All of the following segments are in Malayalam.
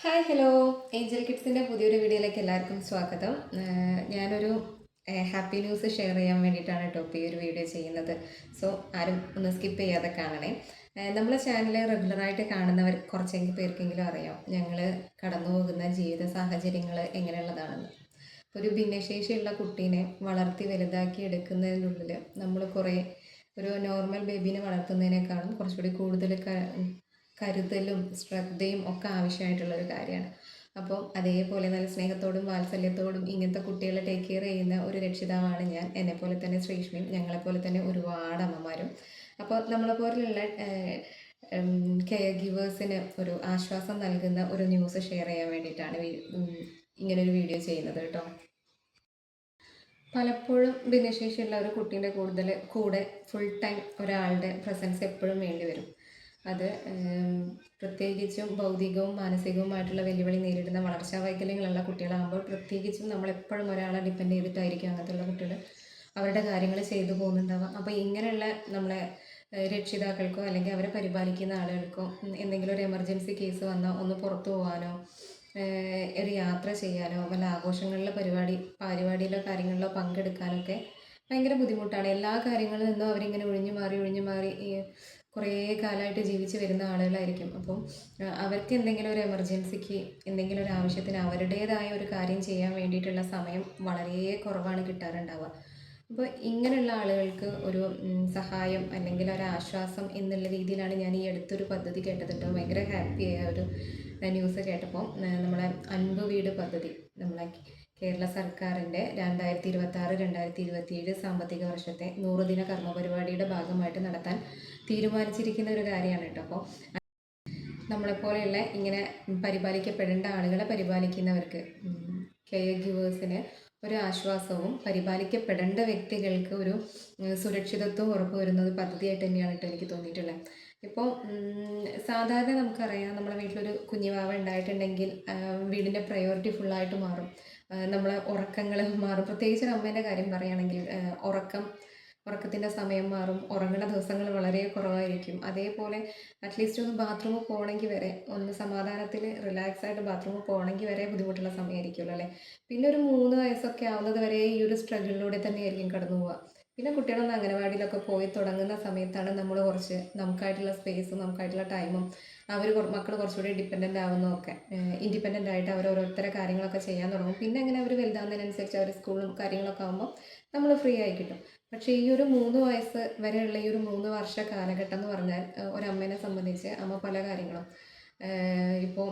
ഹായ് ഹലോ ഏഞ്ചൽ കിഡ്സിൻ്റെ പുതിയൊരു വീഡിയോയിലേക്ക് എല്ലാവർക്കും സ്വാഗതം. ഞാനൊരു ഹാപ്പി ന്യൂസ് ഷെയർ ചെയ്യാൻ വേണ്ടിയിട്ടാണ് കേട്ടോ ഇപ്പോൾ ഈ ഒരു വീഡിയോ ചെയ്യുന്നത്. സോ ആരും ഒന്ന് സ്കിപ്പ് ചെയ്യാതെ കാണണേ. നമ്മളെ ചാനൽ റെഗുലറായിട്ട് കാണുന്നവർ കുറച്ചെങ്കിലും പേർക്കെങ്കിലും അറിയാം ഞങ്ങൾ കടന്നു പോകുന്ന ജീവിത സാഹചര്യങ്ങൾ എങ്ങനെയുള്ളതാണെന്ന്. ഒരു ഭിന്നശേഷിയുള്ള കുട്ടീനെ വളർത്തി വലുതാക്കി എടുക്കുന്നതിനുള്ളിൽ നമ്മൾ കുറേ ഒരു നോർമൽ ബേബീനെ വളർത്തുന്നതിനേക്കാളും കുറച്ചുകൂടി കൂടുതൽ കരുതലും ശ്രദ്ധയും ഒക്കെ ആവശ്യമായിട്ടുള്ളൊരു കാര്യമാണ്. അപ്പോൾ അതേപോലെ നല്ല സ്നേഹത്തോടും വാത്സല്യത്തോടും ഇങ്ങനത്തെ കുട്ടികളെ ടേക്ക് കെയർ ചെയ്യുന്ന ഒരു രക്ഷിതാവാണ് ഞാൻ. എന്നെപ്പോലെ തന്നെ ശ്രീഷ്മയും ഞങ്ങളെപ്പോലെ തന്നെ ഒരുപാട് അമ്മമാരും. അപ്പോൾ നമ്മളെപ്പോലുള്ള കെയർ ഗിവേഴ്സിന് ഒരു ആശ്വാസം നൽകുന്ന ഒരു ന്യൂസ് ഷെയർ ചെയ്യാൻ വേണ്ടിയിട്ടാണ് ഇങ്ങനൊരു വീഡിയോ ചെയ്യുന്നത് കേട്ടോ. പലപ്പോഴും ഭിന്നശേഷിയുള്ള ഒരു കുട്ടീൻ്റെ കൂടെ ഫുൾ ടൈം ഒരാളുടെ പ്രസൻസ് എപ്പോഴും വേണ്ടി വരും. അത് പ്രത്യേകിച്ചും ഭൗതികവും മാനസികവുമായിട്ടുള്ള വെല്ലുവിളി നേരിടുന്ന വളർച്ചാ വൈകല്യങ്ങളുള്ള കുട്ടികളാകുമ്പോൾ പ്രത്യേകിച്ചും നമ്മളെപ്പോഴും ഒരാളെ ഡിപ്പെൻഡ് ചെയ്തിട്ടായിരിക്കും അങ്ങനത്തെയുള്ള കുട്ടികൾ അവരുടെ കാര്യങ്ങൾ ചെയ്തു പോകുന്നുണ്ടാവുക. അപ്പോൾ ഇങ്ങനെയുള്ള നമ്മളെ രക്ഷിതാക്കൾക്കോ അല്ലെങ്കിൽ അവരെ പരിപാലിക്കുന്ന ആളുകൾക്കോ എന്തെങ്കിലും ഒരു എമർജൻസി കേസ് വന്നാൽ ഒന്ന് പുറത്തു പോകാനോ ഒരു യാത്ര ചെയ്യാനോ വല്ല ആഘോഷങ്ങളിലെ പരിപാടിയിലോ കാര്യങ്ങളിലോ പങ്കെടുക്കാനൊക്കെ ഭയങ്കര ബുദ്ധിമുട്ടാണ്. എല്ലാ കാര്യങ്ങളിൽ നിന്നും അവരിങ്ങനെ ഒഴിഞ്ഞു മാറി കുറേ കാലമായിട്ട് ജീവിച്ച് വരുന്ന ആളുകളായിരിക്കും. അപ്പം അവർക്ക് എന്തെങ്കിലും ഒരു എമർജൻസിക്ക് എന്തെങ്കിലും ഒരു ആവശ്യത്തിന് അവരുടേതായ ഒരു കാര്യം ചെയ്യാൻ വേണ്ടിയിട്ടുള്ള സമയം വളരെ കുറവാണ് കിട്ടാറുണ്ടാവുക. അപ്പോൾ ഇങ്ങനെയുള്ള ആളുകൾക്ക് ഒരു സഹായം അല്ലെങ്കിൽ ഒരു ആശ്വാസം എന്നുള്ള രീതിയിലാണ് ഞാൻ ഈ അടുത്തൊരു പദ്ധതി കേട്ടത് കേട്ടോ. ഭയങ്കര ഹാപ്പിയായ ഒരു ന്യൂസ് കേട്ടപ്പോൾ നമ്മളെ അൻപ് വീട് പദ്ധതി നമ്മളെ കേരള സർക്കാരിൻ്റെ 2026-2027 സാമ്പത്തിക വർഷത്തെ 100 ദിന കർമ്മ പരിപാടിയുടെ ഭാഗമായിട്ട് നടത്താൻ തീരുമാനിച്ചിരിക്കുന്ന ഒരു കാര്യമാണ് കേട്ടോ. അപ്പോൾ നമ്മളെപ്പോലെയുള്ള ഇങ്ങനെ പരിപാലിക്കപ്പെടേണ്ട ആളുകളെ പരിപാലിക്കുന്നവർക്ക് കെയർ ഗിവേഴ്സിന് ഒരു ആശ്വാസവും പരിപാലിക്കപ്പെടേണ്ട വ്യക്തികൾക്ക് ഒരു സുരക്ഷിതത്വവും ഉറപ്പുവരുന്ന പദ്ധതിയായിട്ട് തന്നെയാണ് കേട്ടോ എനിക്ക് തോന്നിയിട്ടുള്ളത്. ഇപ്പോൾ സാധാരണ നമുക്കറിയാം നമ്മളെ വീട്ടിലൊരു കുഞ്ഞുവാവ ഉണ്ടായിട്ടുണ്ടെങ്കിൽ വീടിൻ്റെ പ്രയോറിറ്റി ഫുള്ളായിട്ട് മാറും. നമ്മളെ ഉറക്കങ്ങൾ മാറും. പ്രത്യേകിച്ച് ഒരു അമ്മേൻ്റെ കാര്യം പറയുകയാണെങ്കിൽ ഉറക്കത്തിൻ്റെ സമയം മാറും. ഉറങ്ങുന്ന ദിവസങ്ങൾ വളരെ കുറവായിരിക്കും. അതേപോലെ അറ്റ്ലീസ്റ്റ് ഒന്ന് ബാത്റൂമിൽ പോകണമെങ്കിൽ വരെ ഒന്ന് സമാധാനത്തിൽ റിലാക്സായിട്ട് ബാത്റൂമിൽ പോകണമെങ്കിൽ വരെ ബുദ്ധിമുട്ടുള്ള സമയമായിരിക്കുമല്ലോ അല്ലേ. പിന്നെ ഒരു 3 വയസ്സൊക്കെ ആവുന്നത് വരെ ഈ ഒരു സ്ട്രഗിളിലൂടെ തന്നെയായിരിക്കും കടന്നു പോവുക. പിന്നെ കുട്ടികളൊന്ന് അംഗനവാടിയിലൊക്കെ പോയി തുടങ്ങുന്ന സമയത്താണ് നമ്മൾ കുറച്ച് നമുക്കായിട്ടുള്ള സ്പേസും നമുക്കായിട്ടുള്ള ടൈമും മക്കൾ കുറച്ചുകൂടി ഡിപ്പെൻഡൻ്റ് ആവുന്നതൊക്കെ ഇൻഡിപെൻഡൻ്റ് ആയിട്ട് അവർ ഓരോരുത്തരെ കാര്യങ്ങളൊക്കെ ചെയ്യാൻ തുടങ്ങും. പിന്നെ അങ്ങനെ അവർ വലുതാവുന്നതിനനുസരിച്ച് അവർ സ്കൂളും കാര്യങ്ങളൊക്കെ ആകുമ്പോൾ നമ്മൾ ഫ്രീ ആയി കിട്ടും. പക്ഷേ ഈ ഒരു 3 വയസ്സ് വരെയുള്ള ഈ ഒരു 3 വർഷ കാലഘട്ടം എന്ന് പറഞ്ഞാൽ ഒരമ്മേനെ സംബന്ധിച്ച് അമ്മ പല കാര്യങ്ങളും ഇപ്പോൾ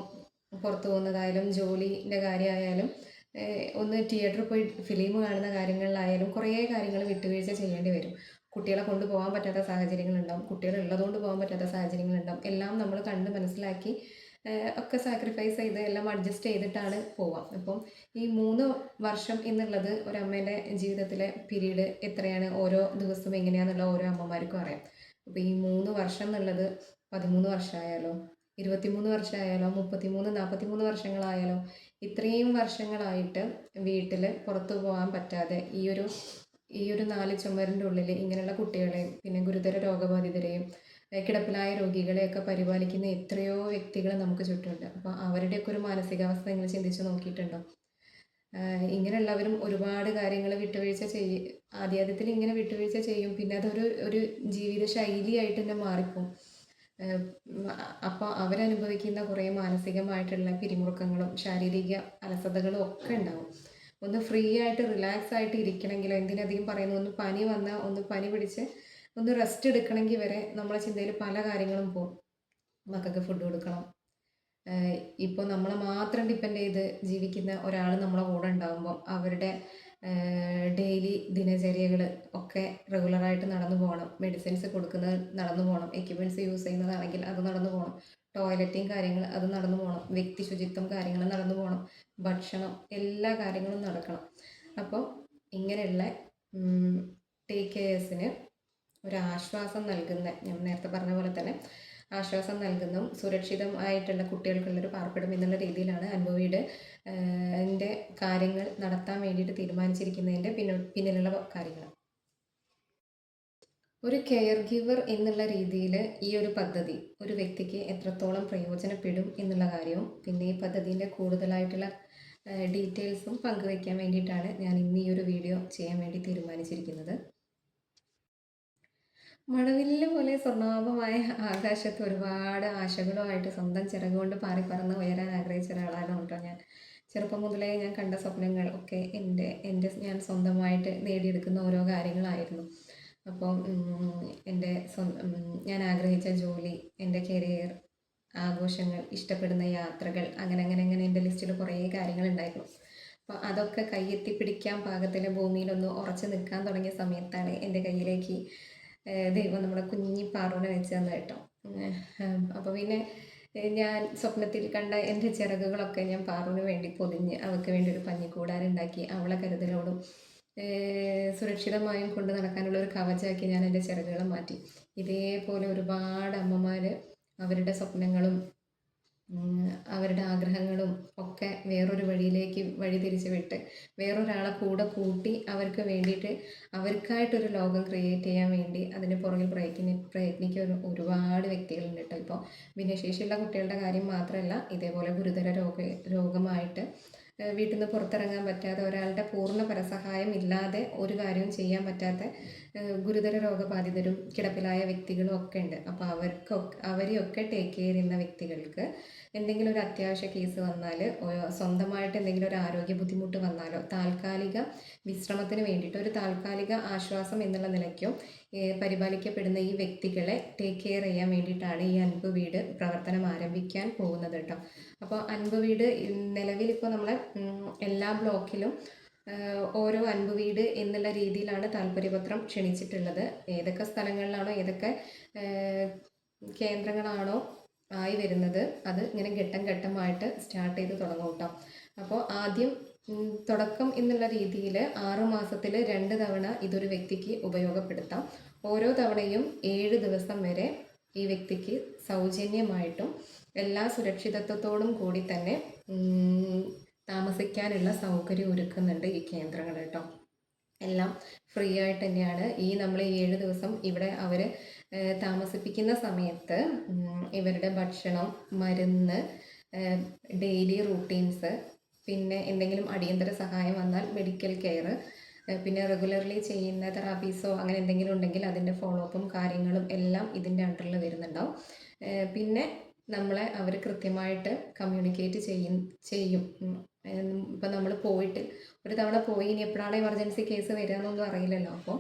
പുറത്തു പോകുന്നതായാലും ജോലിൻ്റെ കാര്യമായാലും ഒന്ന് തിയേറ്ററിൽ പോയി ഫിലിം കാണുന്ന കാര്യങ്ങളിലായാലും കുറേ കാര്യങ്ങൾ വിട്ടുവീഴ്ച ചെയ്യേണ്ടി വരും. കുട്ടികളെ കൊണ്ടുപോകാൻ പറ്റാത്ത സാഹചര്യങ്ങളുണ്ടാവും, കുട്ടികൾ ഉള്ളതുകൊണ്ട് പോകാൻ പറ്റാത്ത സാഹചര്യങ്ങളുണ്ടാവും. എല്ലാം നമ്മൾ കണ്ട് മനസ്സിലാക്കി ഒക്കെ സാക്രിഫൈസ് ചെയ്ത് എല്ലാം അഡ്ജസ്റ്റ് ചെയ്തിട്ടാണ് പോവാം. അപ്പം ഈ 3 വർഷം എന്നുള്ളത് ഒരമ്മേൻ്റെ ജീവിതത്തിലെ പീരീഡ് എത്രയാണ്, ഓരോ ദിവസവും എങ്ങനെയാണെന്നുള്ള ഓരോ അമ്മമാർക്കും അറിയാം. അപ്പോൾ ഈ 3 വർഷം എന്നുള്ളത് 13 വർഷമായാലോ 23 വർഷമായാലോ 33 43 വർഷങ്ങളായാലോ ഇത്രയും വർഷങ്ങളായിട്ട് വീട്ടിൽ പുറത്തു പോകാൻ പറ്റാതെ ഈ ഒരു 4 ചുമരിൻ്റെ ഉള്ളിൽ ഇങ്ങനെയുള്ള കുട്ടികളെയും പിന്നെ ഗുരുതര രോഗബാധിതരെയും കിടപ്പിലായ രോഗികളെയൊക്കെ പരിപാലിക്കുന്ന എത്രയോ വ്യക്തികൾ നമുക്ക് ചുറ്റുമുണ്ട്. അപ്പോൾ അവരുടെയൊക്കെ ഒരു മാനസികാവസ്ഥ നിങ്ങൾ ചിന്തിച്ച് നോക്കിയിട്ടുണ്ടോ? ഇങ്ങനെയുള്ളവരും ഒരുപാട് കാര്യങ്ങൾ ആദ്യത്തിൽ ഇങ്ങനെ വിട്ടുവീഴ്ച ചെയ്യും. പിന്നെ ഒരു ജീവിത ശൈലിയായിട്ട് തന്നെ മാറിപ്പോവും. അപ്പോൾ അവരനുഭവിക്കുന്ന കുറേ മാനസികമായിട്ടുള്ള പിരിമുറുക്കങ്ങളും ശാരീരിക അലസതകളും ഒക്കെ ഉണ്ടാവും. ഒന്ന് ഫ്രീ ആയിട്ട് റിലാക്സ് ആയിട്ട് ഇരിക്കണമെങ്കിലോ എന്തിനധികം പറയുന്നു ഒന്ന് പനി വന്നാൽ ഒന്ന് പനി പിടിച്ച് ഒന്ന് റെസ്റ്റ് എടുക്കണമെങ്കിൽ വരെ നമ്മളെ ചിന്തയിൽ പല കാര്യങ്ങളും പോകും. മക്കൾക്ക് ഫുഡ് കൊടുക്കണം. ഇപ്പോൾ നമ്മളെ മാത്രം ഡിപ്പെൻഡ് ചെയ്ത് ജീവിക്കുന്ന ഒരാൾ നമ്മളെ കൂടെ ഉണ്ടാകുമ്പോൾ അവരുടെ ഡെയിലി ദിനചര്യകൾ ഒക്കെ റെഗുലറായിട്ട് നടന്നു പോകണം. മെഡിസിൻസ് കൊടുക്കുന്നത് നടന്നു പോകണം. എക്യുപ്മെൻറ്റ്സ് യൂസ് ചെയ്യുന്നതാണെങ്കിൽ അത് നടന്നു പോകണം. ടോയ്ലറ്റും കാര്യങ്ങൾ അത് നടന്നു പോകണം. വ്യക്തി ശുചിത്വം കാര്യങ്ങൾ നടന്നു പോകണം. ഭക്ഷണം എല്ലാ കാര്യങ്ങളും നടക്കണം. അപ്പോൾ ഇങ്ങനെയുള്ള ടേക്ക് കെയേഴ്സിന് ഒരാശ്വാസം നൽകുന്ന ഞാൻ നേരത്തെ പറഞ്ഞ പോലെ തന്നെ ആശ്വാസം നൽകുന്നതും സുരക്ഷിതമായിട്ടുള്ള കുട്ടികൾക്കുള്ളൊരു പാർപ്പിടം എന്നുള്ള രീതിയിലാണ് അൻപ് വീട് ൻ്റെ കാര്യങ്ങൾ നടത്താൻ വേണ്ടിയിട്ട് തീരുമാനിച്ചിരിക്കുന്നതിൻ്റെ പിന്നിലുള്ള കാര്യങ്ങൾ. ഒരു കെയർ ഗിവർ എന്നുള്ള രീതിയിൽ ഈ ഒരു പദ്ധതി ഒരു വ്യക്തിക്ക് എത്രത്തോളം പ്രയോജനപ്പെടും എന്നുള്ള കാര്യവും പിന്നെ ഈ പദ്ധതിൻ്റെ കൂടുതലായിട്ടുള്ള ഡീറ്റെയിൽസും പങ്കുവയ്ക്കാൻ വേണ്ടിയിട്ടാണ് ഞാൻ ഇന്ന് ഈ ഒരു വീഡിയോ ചെയ്യാൻ വേണ്ടി തീരുമാനിച്ചിരിക്കുന്നത്. മഴവില്ല് പോലെ സ്വർണ്ണാഭമായ ആകാശത്ത് ഒരുപാട് ആശകളുമായിട്ട് സ്വന്തം ചിറകുകൊണ്ട് പാറിപ്പറന്ന് ഉയരാൻ ആഗ്രഹിച്ച ഒരാളാണ് കേട്ടോ ഞാൻ. ചെറുപ്പം മുതലേ ഞാൻ കണ്ട സ്വപ്നങ്ങൾ ഒക്കെ എൻ്റെ ഞാൻ സ്വന്തമായിട്ട് നേടിയെടുക്കുന്ന ഓരോ കാര്യങ്ങളായിരുന്നു. അപ്പം എൻ്റെ ഞാൻ ആഗ്രഹിച്ച ജോലി, എൻ്റെ കരിയർ, ആഘോഷങ്ങൾ, ഇഷ്ടപ്പെടുന്ന യാത്രകൾ, അങ്ങനെ അങ്ങനെ അങ്ങനെ എൻ്റെ ലിസ്റ്റിൽ കുറേ കാര്യങ്ങളുണ്ടായിരുന്നു. അപ്പോൾ അതൊക്കെ കയ്യെത്തിപ്പിടിക്കാൻ പാകത്തിൽ ഭൂമിയിലൊന്ന് ഉറച്ചു നിൽക്കാൻ തുടങ്ങിയ സമയത്താണ് എൻ്റെ കയ്യിലേക്ക് ദൈവം നമ്മുടെ കുഞ്ഞി പാറുവിനെ വെച്ച് തന്നത് കേട്ടോ. അപ്പോൾ പിന്നെ ഞാൻ സ്വപ്നത്തിൽ കണ്ട എൻ്റെ ചിറകുകളൊക്കെ ഞാൻ പാറുവിന് വേണ്ടി പൊതിഞ്ഞ് അവൾക്ക് വേണ്ടി ഒരു പഞ്ഞിക്കൂടാനുണ്ടാക്കി അവളെ കരുതലോടും സുരക്ഷിതമായും കൊണ്ട് നടക്കാനുള്ള ഒരു കവചമാക്കി ഞാൻ എൻ്റെ ചിറകുകളെ മാറ്റി. ഇതേപോലെ ഒരുപാട് അമ്മമാർ അവരുടെ സ്വപ്നങ്ങളും അവരുടെ ആഗ്രഹങ്ങളും ഒക്കെ വേറൊരു വഴിയിലേക്ക് വഴിതിരിച്ച് വിട്ട് വേറൊരാളെ കൂടെ കൂട്ടി അവർക്ക് വേണ്ടിയിട്ട് അവർക്കായിട്ടൊരു ലോകം ക്രിയേറ്റ് ചെയ്യാൻ വേണ്ടി അതിന് പുറകിൽ പ്രയത്നിക്കുന്ന ഒരുപാട് വ്യക്തികളുണ്ട് കേട്ടോ. ഇപ്പോൾ ഭിന്നശേഷിയുള്ള കുട്ടികളുടെ കാര്യം മാത്രമല്ല, ഇതേപോലെ ഗുരുതര രോഗമായിട്ട് വീട്ടിൽ നിന്ന് പുറത്തിറങ്ങാൻ പറ്റാതെ ഒരാളുടെ പൂർണ്ണ പരസഹായം ഇല്ലാതെ ഒരു കാര്യവും ചെയ്യാൻ പറ്റാത്ത ഗുരുതര രോഗബാധിതരും കിടപ്പിലായ വ്യക്തികളും ഒക്കെ ഉണ്ട്. അപ്പോൾ അവരെയൊക്കെ ടേക്ക് കെയർ ചെയ്യുന്ന വ്യക്തികൾക്ക് എന്തെങ്കിലും ഒരു അത്യാവശ്യ കേസ് വന്നാൽ, സ്വന്തമായിട്ട് എന്തെങ്കിലും ഒരു ആരോഗ്യ ബുദ്ധിമുട്ട് വന്നാലോ, താൽക്കാലിക വിശ്രമത്തിന് വേണ്ടിയിട്ട് ഒരു താൽക്കാലിക ആശ്വാസം എന്നുള്ള നിലയ്ക്കോ പരിപാലിക്കപ്പെടുന്ന ഈ വ്യക്തികളെ ടേക്ക് കെയർ ചെയ്യാൻ വേണ്ടിയിട്ടാണ് ഈ അൻപ് വീട് പ്രവർത്തനം ആരംഭിക്കാൻ പോകുന്നത് കേട്ടോ. അപ്പോൾ അൻപ് വീട് നിലവിൽ ഇപ്പോൾ നമ്മളെ എല്ലാ ബ്ലോക്കിലും ഓരോ അൻപ് വീട് എന്നുള്ള രീതിയിലാണ് താല്പര്യപത്രം ക്ഷണിച്ചിട്ടുള്ളത്. ഏതൊക്കെ സ്ഥലങ്ങളിലാണോ ഏതൊക്കെ കേന്ദ്രങ്ങളാണോ ആയി വരുന്നത് അത് ഇങ്ങനെ ഘട്ടം ഘട്ടമായിട്ട് സ്റ്റാർട്ട് ചെയ്ത് തുടങ്ങും കേട്ടോ. അപ്പോൾ ആദ്യം തുടക്കം എന്നുള്ള രീതിയിൽ 6 മാസത്തിൽ 2 തവണ ഇതൊരു വ്യക്തിക്ക് ഉപയോഗപ്പെടുത്താം. ഓരോ തവണയും 7 ദിവസം വരെ ഈ വ്യക്തിക്ക് സൗജന്യമായിട്ടും എല്ലാ സുരക്ഷിതത്വത്തോടും കൂടി തന്നെ താമസിക്കാനുള്ള സൗകര്യം ഒരുക്കുന്നുണ്ട് ഈ കേന്ദ്രങ്ങൾ കേട്ടോ. എല്ലാം ഫ്രീ ആയിട്ട് തന്നെയാണ്. നമ്മൾ 7 ദിവസം ഇവിടെ അവർ താമസിപ്പിക്കുന്ന സമയത്ത് ഇവരുടെ ഭക്ഷണം, മരുന്ന്, ഡെയിലി റൂട്ടീൻസ്, പിന്നെ എന്തെങ്കിലും അടിയന്തര സഹായം വന്നാൽ മെഡിക്കൽ കെയർ, പിന്നെ റെഗുലർലി ചെയ്യുന്ന തെറാപ്പീസോ അങ്ങനെ എന്തെങ്കിലും ഉണ്ടെങ്കിൽ അതിൻ്റെ ഫോളോ അപ്പും കാര്യങ്ങളും എല്ലാം ഇതിൻ്റെ അണ്ടറിൽ വരുന്നുണ്ടാവും. പിന്നെ നമ്മളെ അവർ കൃത്യമായിട്ട് കമ്മ്യൂണിക്കേറ്റ് ചെയ്യും. ഇപ്പം നമ്മൾ പോയിട്ട് ഒരു തവണ പോയി ഇനി എപ്പോഴാണ് എമർജൻസി കേസ് വരിക എന്നൊന്നും അറിയില്ലല്ലോ. അപ്പോൾ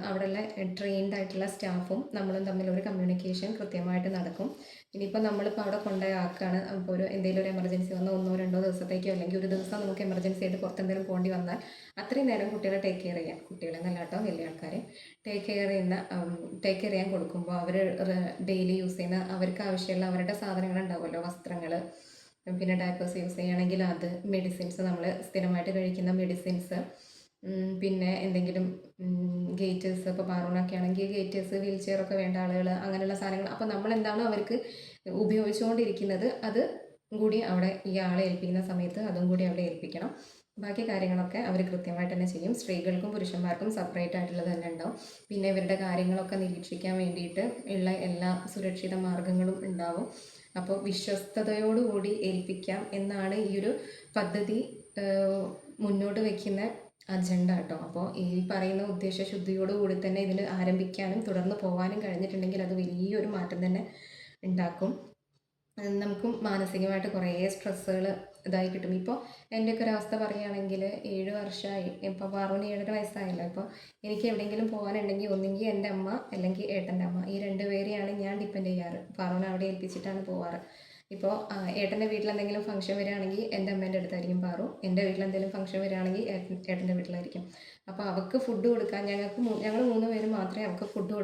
അവിടെയുള്ള ട്രെയിൻഡ് ആയിട്ടുള്ള സ്റ്റാഫും നമ്മളും തമ്മിൽ ഒരു കമ്മ്യൂണിക്കേഷൻ കൃത്യമായിട്ട് നടക്കും. ഇനിയിപ്പോൾ നമ്മളിപ്പോൾ അവിടെ കൊണ്ടുപോയാക്കാണ്, അപ്പോൾ എന്തെങ്കിലും ഒരു എമർജൻസി വന്നാൽ 1-2 ദിവസത്തേക്കോ അല്ലെങ്കിൽ ഒരു ദിവസം നമുക്ക് എമർജൻസി ആയിട്ട് പുറത്തെന്തെങ്കിലും പോകേണ്ടി വന്നാൽ അത്രയും നേരം കുട്ടികളെ ടേക്ക് കെയർ ചെയ്യാം. കുട്ടികളെന്നല്ല കേട്ടോ, വലിയ ആൾക്കാരെ ടേക്ക് കെയർ ചെയ്യാൻ കൊടുക്കുമ്പോൾ അവർ ഡെയിലി യൂസ് ചെയ്യുന്ന അവർക്ക് ആവശ്യമുള്ള അവരുടെ സാധനങ്ങൾ ഉണ്ടാവുമല്ലോ, വസ്ത്രങ്ങൾ, പിന്നെ ഡയപ്പേഴ്സ് യൂസ് ചെയ്യുകയാണെങ്കിൽ അത്, മെഡിസിൻസ് നമ്മൾ സ്ഥിരമായിട്ട് കഴിക്കുന്ന മെഡിസിൻസ്, പിന്നെ എന്തെങ്കിലും ഗേറ്റേഴ്സ്, ഇപ്പോൾ പാറൂണൊക്കെ ആണെങ്കിൽ ഗേറ്റേഴ്സ്, വീൽ ചെയറൊക്കെ വേണ്ട ആളുകൾ, അങ്ങനെയുള്ള സാധനങ്ങൾ. അപ്പോൾ നമ്മൾ എന്താണോ അവർക്ക് ഉപയോഗിച്ചുകൊണ്ടിരിക്കുന്നത് അത് കൂടി അവിടെ ഈ ആളെ ഏൽപ്പിക്കുന്ന സമയത്ത് അതും കൂടി അവിടെ ഏൽപ്പിക്കണം. ബാക്കി കാര്യങ്ങളൊക്കെ അവർ കൃത്യമായിട്ട് തന്നെ ചെയ്യും. സ്ത്രീകൾക്കും പുരുഷന്മാർക്കും സെപ്പറേറ്റ് ആയിട്ടുള്ളത് തന്നെ ഉണ്ടാവും. പിന്നെ ഇവരുടെ കാര്യങ്ങളൊക്കെ നിരീക്ഷിക്കാൻ വേണ്ടിയിട്ട് ഉള്ള എല്ലാ സുരക്ഷിത മാർഗങ്ങളും ഉണ്ടാവും. അപ്പോൾ വിശ്വസ്തയോടുകൂടി ഏൽപ്പിക്കാം എന്നാണ് ഈ ഒരു പദ്ധതി മുന്നോട്ട് വയ്ക്കുന്ന അജണ്ട കേട്ടോ. അപ്പോൾ ഈ പറയുന്ന ഉദ്ദേശശുദ്ധിയോടുകൂടി തന്നെ ഇതിൽ ആരംഭിക്കാനും തുടർന്ന് പോകാനും കഴിഞ്ഞിട്ടുണ്ടെങ്കിൽ അത് വലിയൊരു മാറ്റം തന്നെ ഉണ്ടാക്കും. നമുക്കും മാനസികമായിട്ട് കുറേ സ്ട്രെസ്സുകൾ ഇതായി കിട്ടും. ഇപ്പോൾ എൻ്റെയൊക്കെ ഒരു അവസ്ഥ പറയുകയാണെങ്കിൽ 7 വർഷമായി, ഇപ്പോൾ പാറുവിന് 7.5 വയസ്സായല്ലോ. ഇപ്പോൾ എനിക്ക് എവിടെയെങ്കിലും പോകാനുണ്ടെങ്കിൽ ഒന്നെങ്കിൽ എൻ്റെ അമ്മ അല്ലെങ്കിൽ ഏട്ടൻ്റെ അമ്മ, ഈ 2 പേരെയാണ് ഞാൻ ഡിപ്പെൻഡ് ചെയ്യാറ്. പാറുവിനെ അവിടെ ഏൽപ്പിച്ചിട്ടാണ് പോവാറ്. ഇപ്പോൾ ഏട്ടൻ്റെ വീട്ടിൽ എന്തെങ്കിലും ഫംഗ്ഷൻ വരികയാണെങ്കിൽ എൻ്റെ അമ്മേൻ്റെ അടുത്തായിരിക്കും പാറു. എൻ്റെ വീട്ടിൽ എന്തെങ്കിലും ഫംഗ്ഷൻ വരികയാണെങ്കിൽ ഏട്ടൻ്റെ വീട്ടിലായിരിക്കും. അപ്പോൾ അവൾക്ക് ഫുഡ് കൊടുക്കാൻ ഞങ്ങൾ 3 പേര് മാത്രമേ അവൾക്ക് ഫുഡ്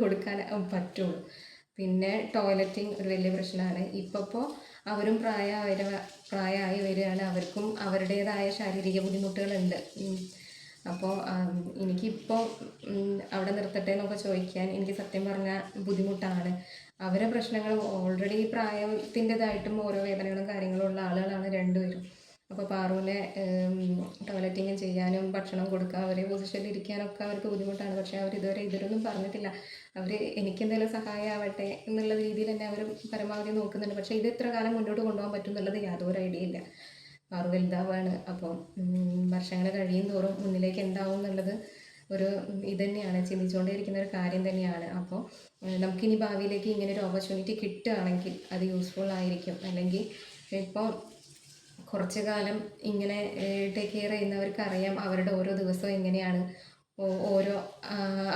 കൊടുക്കാൻ പറ്റുള്ളൂ. പിന്നെ ടോയ്ലറ്റിങ് ഒരു വലിയ പ്രശ്നമാണ്. ഇപ്പോൾ അവരും പ്രായമായി വരികയാണ്. അവർക്കും അവരുടേതായ ശാരീരിക ബുദ്ധിമുട്ടുകളുണ്ട്. അപ്പോൾ എനിക്കിപ്പോൾ അവിടെ നിർത്തട്ടെ എന്നൊക്കെ ചോദിക്കാൻ എനിക്ക് സത്യം പറഞ്ഞാൽ ബുദ്ധിമുട്ടാണ്. അവരെ പ്രശ്നങ്ങൾ ഓൾറെഡി പ്രായത്തിൻ്റെതായിട്ടും ഓരോ വേദനകളും കാര്യങ്ങളും ഉള്ള ആളുകളാണ് 2 പേരും. അപ്പോൾ പാറുവിനെ ടോയ്ലറ്റിങ് ചെയ്യാനും ഭക്ഷണം കൊടുക്കുക ഒരേ പൊസിഷനിൽ ഇരിക്കാനൊക്കെ അവർക്ക് ബുദ്ധിമുട്ടാണ്. പക്ഷേ അവർ ഇതുവരെ ഇതിലൊന്നും പറഞ്ഞിട്ടില്ല. അവർ എനിക്കെന്തെങ്കിലും സഹായമാവട്ടെ എന്നുള്ള രീതിയിൽ തന്നെ അവർ പരമാവധി നോക്കുന്നുണ്ട്. പക്ഷേ ഇത് എത്ര കാലം മുന്നോട്ട് കൊണ്ടുപോകാൻ പറ്റും എന്നുള്ളത് യാതൊരു ഐഡിയ ഇല്ല. പാറു വലുതാവാണ്. അപ്പോൾ വർഷങ്ങൾ കഴിയും തോറും മുന്നിലേക്ക് എന്താവും എന്നുള്ളത് ഒരു ഇത് തന്നെയാണ്, ചിന്തിച്ചുകൊണ്ടേയിരിക്കുന്ന ഒരു കാര്യം തന്നെയാണ്. അപ്പോൾ നമുക്കിനി ഭാവിയിലേക്ക് ഇങ്ങനെ ഒരു ഓപ്പർച്യൂണിറ്റി കിട്ടുകയാണെങ്കിൽ അത് യൂസ്ഫുൾ ആയിരിക്കും. അല്ലെങ്കിൽ ഇപ്പോൾ കുറച്ച് കാലം ഇങ്ങനെ ടേക്ക് കെയർ ചെയ്യുന്നവർക്ക് അറിയാം അവരുടെ ഓരോ ദിവസവും എങ്ങനെയാണ്, ഓരോ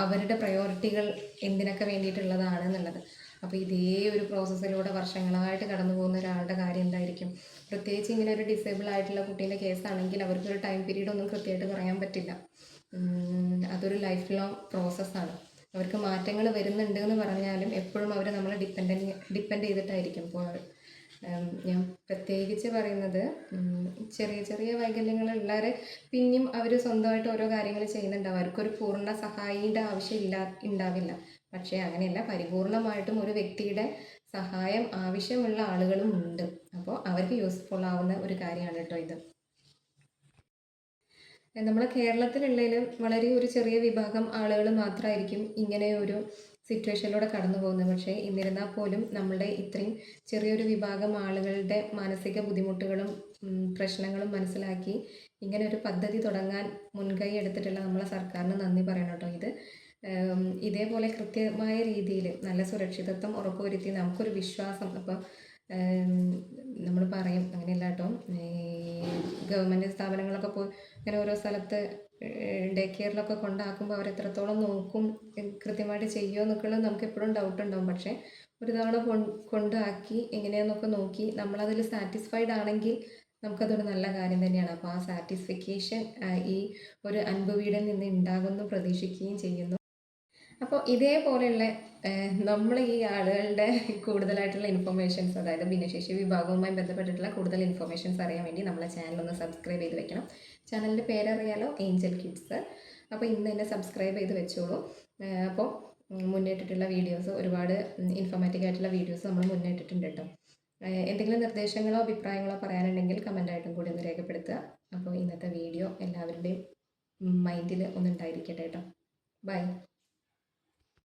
അവരുടെ പ്രയോറിറ്റികൾ എന്തിനൊക്കെ വേണ്ടിയിട്ടുള്ളതാണ് എന്നുള്ളത്. അപ്പോൾ ഇതേ ഒരു പ്രോസസ്സിലൂടെ വർഷങ്ങളായിട്ട് കടന്നു പോകുന്ന ഒരാളുടെ കാര്യം എന്തായിരിക്കും? പ്രത്യേകിച്ച് ഇങ്ങനെ ഒരു ഡിസേബിൾ ആയിട്ടുള്ള കുട്ടീൻ്റെ കേസാണെങ്കിൽ അവർക്കൊരു ടൈം പീരീഡ് ഒന്നും കൃത്യമായിട്ട് പറയാൻ പറ്റില്ല. അതൊരു ലൈഫ് ലോങ് പ്രോസസ്സാണ്. അവർക്ക് മാറ്റങ്ങൾ വരുന്നുണ്ട് എന്ന് പറഞ്ഞാലും എപ്പോഴും അവർ നമ്മളെ ഡിപ്പെൻഡ് ചെയ്തിട്ടായിരിക്കും. ഇപ്പോൾ ഞാൻ പ്രത്യേകിച്ച് പറയുന്നത് ചെറിയ ചെറിയ വൈകല്യങ്ങളുള്ളവരെ പിന്നെയും അവർ സ്വന്തമായിട്ട് ഓരോ കാര്യങ്ങൾ ചെയ്യുന്നുണ്ടാവും. അവർക്കൊരു പൂർണ്ണ സഹായിയുടെ ആവശ്യം ഉണ്ടാവില്ല. പക്ഷേ അങ്ങനെയല്ല, പരിപൂർണമായിട്ടും ഒരു വ്യക്തിയുടെ സഹായം ആവശ്യമുള്ള ആളുകളും ഉണ്ട്. അപ്പോൾ അവർക്ക് യൂസ്ഫുൾ ആവുന്ന ഒരു കാര്യമാണ് കേട്ടോ ഇത്. നമ്മളെ കേരളത്തിലുള്ളതിൽ വളരെ ഒരു ചെറിയ വിഭാഗം ആളുകൾ മാത്രമായിരിക്കും ഇങ്ങനെ ഒരു സിറ്റുവേഷനിലൂടെ കടന്നു പോകുന്നത്. പക്ഷേ എന്നിരുന്നാൽ പോലും നമ്മളുടെ ഇത്രയും ചെറിയൊരു വിഭാഗം ആളുകളുടെ മാനസിക ബുദ്ധിമുട്ടുകളും പ്രശ്നങ്ങളും മനസ്സിലാക്കി ഇങ്ങനെ ഒരു പദ്ധതി തുടങ്ങാൻ മുൻകൈ എടുത്തിട്ടുള്ള നമ്മളെ സർക്കാരിന് നന്ദി പറയണം കേട്ടോ. ഇത് ഇതേപോലെ കൃത്യമായ രീതിയിൽ നല്ല സുരക്ഷിതത്വം ഉറപ്പുവരുത്തി നമുക്കൊരു വിശ്വാസം, അപ്പോൾ നമ്മൾ പറയും അങ്ങനെയല്ല കേട്ടോ, ഗവൺമെൻറ് സ്ഥാപനങ്ങളൊക്കെ പോയി ഇങ്ങനെ ഓരോ സ്ഥലത്ത് ഡേ കെയറിലൊക്കെ കൊണ്ടാക്കുമ്പോൾ അവർ എത്രത്തോളം നോക്കും, കൃത്യമായിട്ട് ചെയ്യുമോ എന്നൊക്കെയുള്ളത് നമുക്ക് എപ്പോഴും ഡൗട്ട് ഉണ്ടാവും. പക്ഷേ ഒരു തവണ കൊണ്ടാക്കി എങ്ങനെയാണെന്നൊക്കെ നോക്കി നമ്മളതിൽ സാറ്റിസ്ഫൈഡ് ആണെങ്കിൽ നമുക്കതൊരു നല്ല കാര്യം തന്നെയാണ്. അപ്പോൾ ആ സാറ്റിസ്ഫിക്കേഷൻ ഈ ഒരു അൻപുവീടിൽ നിന്ന് ഉണ്ടാകുമെന്ന് പ്രതീക്ഷിക്കുകയും ചെയ്യുന്നു. അപ്പോൾ ഇതേപോലെയുള്ള നമ്മൾ ഈ ആളുകളുടെ കൂടുതലായിട്ടുള്ള ഇൻഫർമേഷൻസ്, അതായത് ഭിന്നശേഷി വിഭാഗവുമായി ബന്ധപ്പെട്ടിട്ടുള്ള കൂടുതൽ ഇൻഫർമേഷൻസ് അറിയാൻ വേണ്ടി നമ്മളെ ചാനലൊന്ന് സബ്സ്ക്രൈബ് ചെയ്ത് വെക്കണം. ചാനലിൻ്റെ പേരറിയാലോ, ഏഞ്ചൽ കിഡ്സ്. അപ്പോൾ ഇന്ന് തന്നെ സബ്സ്ക്രൈബ് ചെയ്ത് വെച്ചോളൂ. അപ്പോൾ മുന്നേറ്റിട്ടുള്ള വീഡിയോസ്, ഒരുപാട് ഇൻഫോർമാറ്റീവ് ആയിട്ടുള്ള വീഡിയോസ് നമ്മൾ മുന്നേറ്റിട്ടുണ്ട് കേട്ടോ. എന്തെങ്കിലും നിർദ്ദേശങ്ങളോ അഭിപ്രായങ്ങളോ പറയാനുണ്ടെങ്കിൽ കമൻ്റായിട്ടും കൂടി ഒന്ന് രേഖപ്പെടുത്തുക. അപ്പോൾ ഇന്നത്തെ വീഡിയോ എല്ലാവരുടെയും മൈൻഡിൽ ഒന്നുണ്ടായിരിക്കട്ടെ കേട്ടോ. ബൈ.